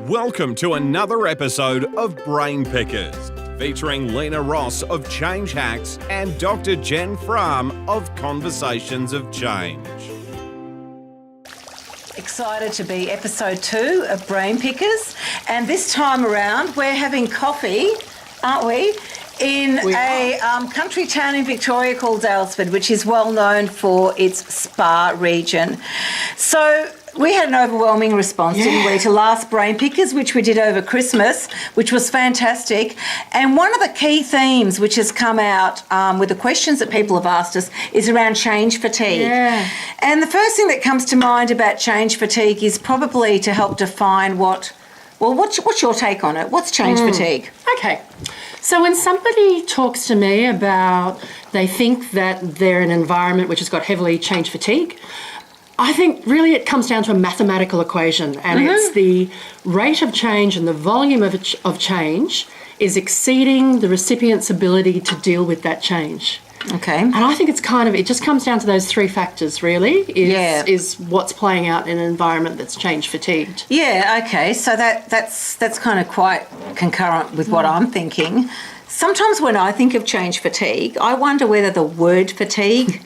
Welcome to another episode of Brainpickers, featuring Lena Ross of Change Hacks and Dr Jen Frahm of Conversations of Change. Excited to be episode 2 of Brainpickers, and this time around we're having coffee, aren't we? In a country town in Victoria called Daylesford, which is well known for its spa region. So we had an overwhelming response, didn't we, to last Brainpickers, which we did over Christmas, which was fantastic. And one of the key themes which has come out with the questions that people have asked us is around change fatigue. Yeah. And the first thing that comes to mind about change fatigue is probably to help define what's your take on it? What's change fatigue? Okay. So when somebody talks to me about they think that they're in an environment which has got heavily change fatigue, I think really it comes down to a mathematical equation, and it's the rate of change and the volume of change is exceeding the recipient's ability to deal with that change. Okay. And I think it just comes down to those three factors, really, is what's playing out in an environment that's change fatigued. Yeah, okay. So that's kind of quite concurrent with what I'm thinking. Sometimes when I think of change fatigue, I wonder whether the word fatigue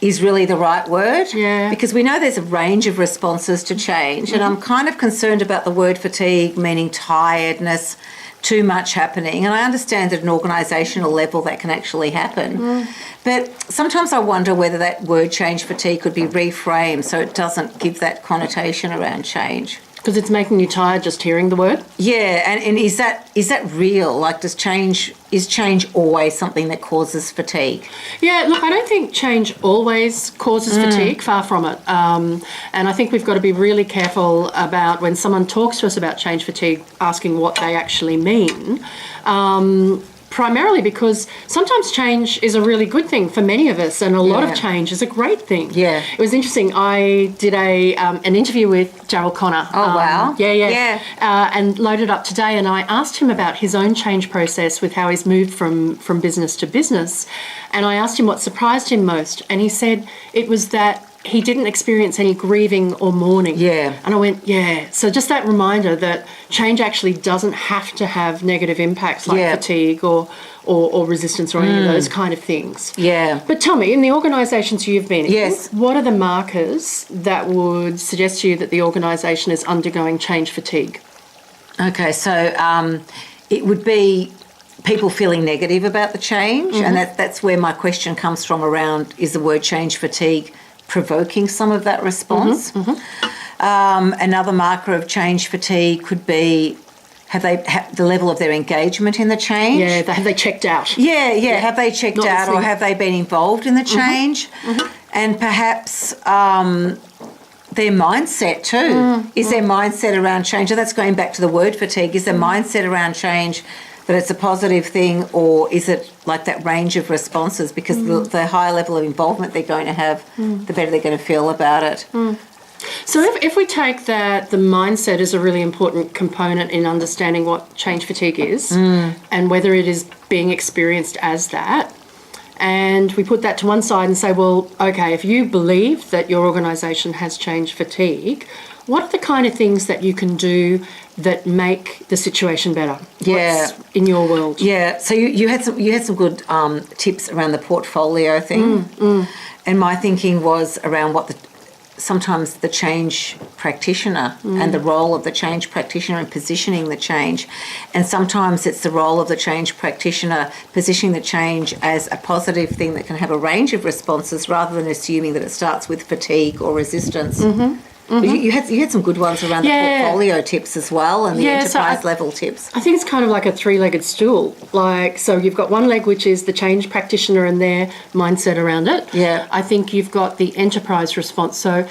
is really the right word. Yeah. Because we know there's a range of responses to change, and I'm kind of concerned about the word fatigue meaning tiredness, too much happening. And I understand that at an organisational level that can actually happen. But sometimes I wonder whether that word change fatigue could be reframed so it doesn't give that connotation around change. Because it's making you tired just hearing the word? Yeah, and is that real? Like, is change always something that causes fatigue? Yeah, look, I don't think change always causes fatigue, far from it. And I think we've got to be really careful about when someone talks to us about change fatigue, asking what they actually mean. Primarily because sometimes change is a really good thing for many of us, and a lot of change is a great thing. Yeah. It was interesting. I did an interview with Gerald Connor. Oh, wow. And loaded up today, and I asked him about his own change process with how he's moved from business to business. And I asked him what surprised him most, and he said it was that he didn't experience any grieving or mourning. Yeah. And I went, yeah. So just that reminder that change actually doesn't have to have negative impacts like fatigue or resistance or any of those kind of things. Yeah. But tell me, in the organisations you've been in, Yes. what are the markers that would suggest to you that the organisation is undergoing change fatigue? Okay, so it would be people feeling negative about the change, and that's where my question comes from around, is the word change fatigue provoking some of that response? Another marker of change fatigue could be the level of their engagement in the change. Yeah, have they checked out? Yeah. Have they checked Not out, or have they been involved in the change? And perhaps their mindset too. Is their mindset around change? And that's going back to the word fatigue. Is their mindset around change that it's a positive thing, or is it like that range of responses? Because the higher level of involvement they're going to have, the better they're going to feel about it. So if we take that the mindset is a really important component in understanding what change fatigue is and whether it is being experienced as that, and we put that to one side and say, well, okay, if you believe that your organisation has change fatigue, what are the kind of things that you can do that make the situation better? Yeah. What's in your world? Yeah. So you had some good tips around the portfolio thing, and my thinking was around sometimes the change practitioner and the role of the change practitioner in positioning the change, and sometimes it's the role of the change practitioner positioning the change as a positive thing that can have a range of responses rather than assuming that it starts with fatigue or resistance. You had some good ones around the portfolio tips as well, and the enterprise level tips. I think it's kind of like a three-legged stool. So you've got one leg, which is the change practitioner and their mindset around it. Yeah. I think you've got the enterprise response. So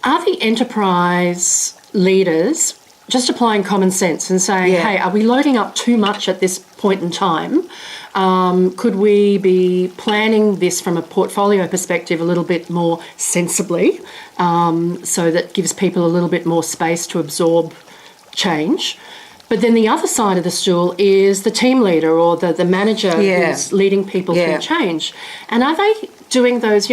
are the enterprise leaders just applying common sense and saying, hey, are we loading up too much at this point in time? Could we be planning this from a portfolio perspective a little bit more sensibly, so that gives people a little bit more space to absorb change? But then the other side of the stool is the team leader or the manager who's leading people through change. And are they doing those,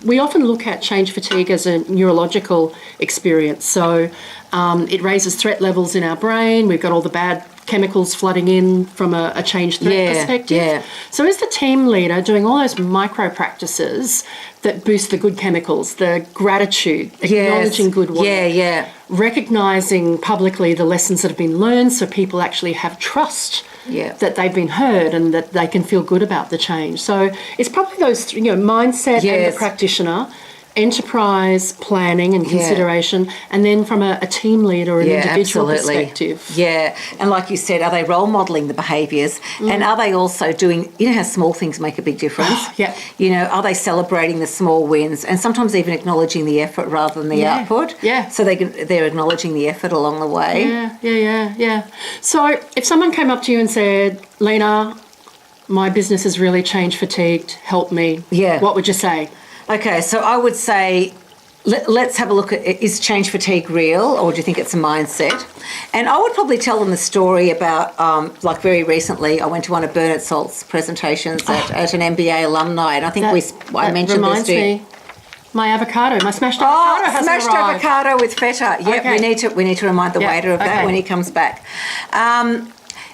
we often look at change fatigue as a neurological experience. So it raises threat levels in our brain. We've got all the bad chemicals flooding in from a change threat perspective. Yeah. So as the team leader, doing all those micro practices that boost the good chemicals, the gratitude, acknowledging good work, recognising publicly the lessons that have been learned so people actually have trust that they've been heard and that they can feel good about the change. So it's probably those, mindset and the practitioner, enterprise planning and consideration, and then from a team leader or an individual perspective. Yeah, and like you said, are they role modelling the behaviours? And are they also doing, how small things make a big difference? Are they celebrating the small wins and sometimes even acknowledging the effort rather than the output? Yeah. So they're acknowledging the effort along the way. Yeah. So if someone came up to you and said, Lena, my business has really change fatigued, help me. Yeah. What would you say? Okay, so I would say let's have a look at, is change fatigue real, or do you think it's a mindset? And I would probably tell them the story about, like very recently, I went to one of Bernard Salt's presentations at an MBA alumni, and I think I mentioned this to you. My avocado, my smashed avocado has smashed arrived. avocado with feta. Yeah, okay. we need to remind the waiter of that when he comes back.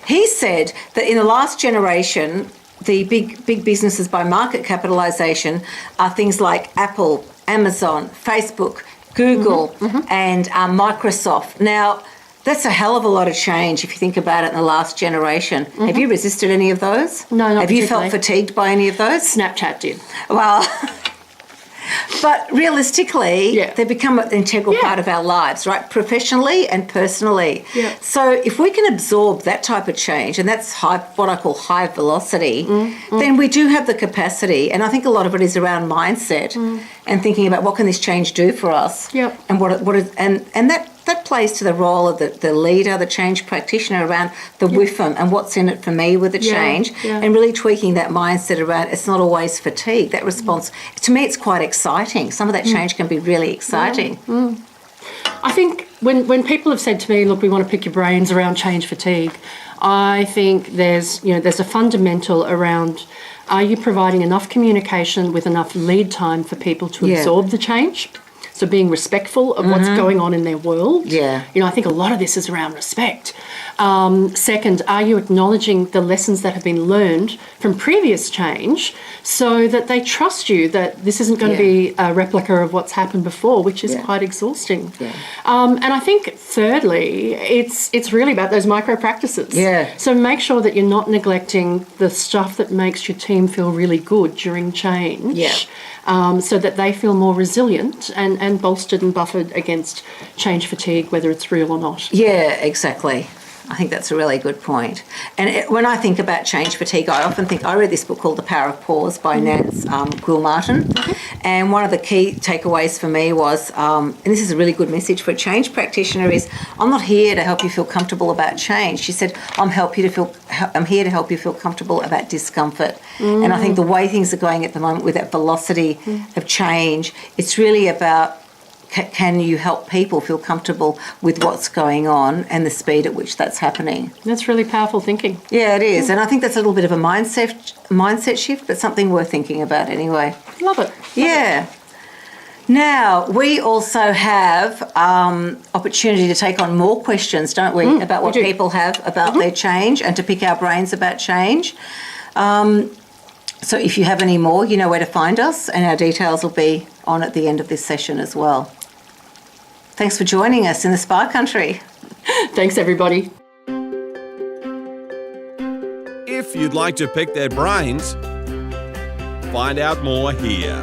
He said that in the last generation, the big businesses by market capitalisation are things like Apple, Amazon, Facebook, Google, and Microsoft. Now, that's a hell of a lot of change if you think about it in the last generation. Have you resisted any of those? No, not Have you felt fatigued by any of those? Snapchat did. Well... But realistically, they become an integral part of our lives, right? Professionally and personally. Yeah. So if we can absorb that type of change, and that's what I call high velocity, then we do have the capacity. And I think a lot of it is around mindset and thinking about what can this change do for us. Yep. And what is and that plays to the role of the leader, the change practitioner around the WIFM and what's in it for me with the change, and really tweaking that mindset around it's not always fatigue. That response, to me, it's quite exciting. Some of that change can be really exciting. I think when people have said to me, look, we want to pick your brains around change fatigue, I think there's a fundamental around, are you providing enough communication with enough lead time for people to absorb the change? So being respectful of what's going on in their world. Yeah. I think a lot of this is around respect. Second, are you acknowledging the lessons that have been learned from previous change so that they trust you that this isn't going to be a replica of what's happened before, which is quite exhausting. Yeah. And I think thirdly, it's really about those micro practices. Yeah. So make sure that you're not neglecting the stuff that makes your team feel really good during change. Yeah. So that they feel more resilient and bolstered and buffered against change fatigue, whether it's real or not. Yeah, exactly. I think that's a really good point. And when I think about change fatigue, I often think, I read this book called The Power of Pause by Nance Guilmartin. And one of the key takeaways for me was, and this is a really good message for a change practitioner, is I'm not here to help you feel comfortable about change. She said, I'm here to help you feel comfortable about discomfort. And I think the way things are going at the moment with that velocity of change, it's really about, can you help people feel comfortable with what's going on and the speed at which that's happening? That's really powerful thinking. Yeah, it is. And I think that's a little bit of a mindset shift, but something worth thinking about anyway. Love it. Yeah. Now, we also have opportunity to take on more questions, don't we, about what people have about their change and to pick our brains about change. So if you have any more, you know where to find us, and our details will be on at the end of this session as well. Thanks for joining us in the Spa Country. Thanks, everybody. If you'd like to pick their brains, find out more here.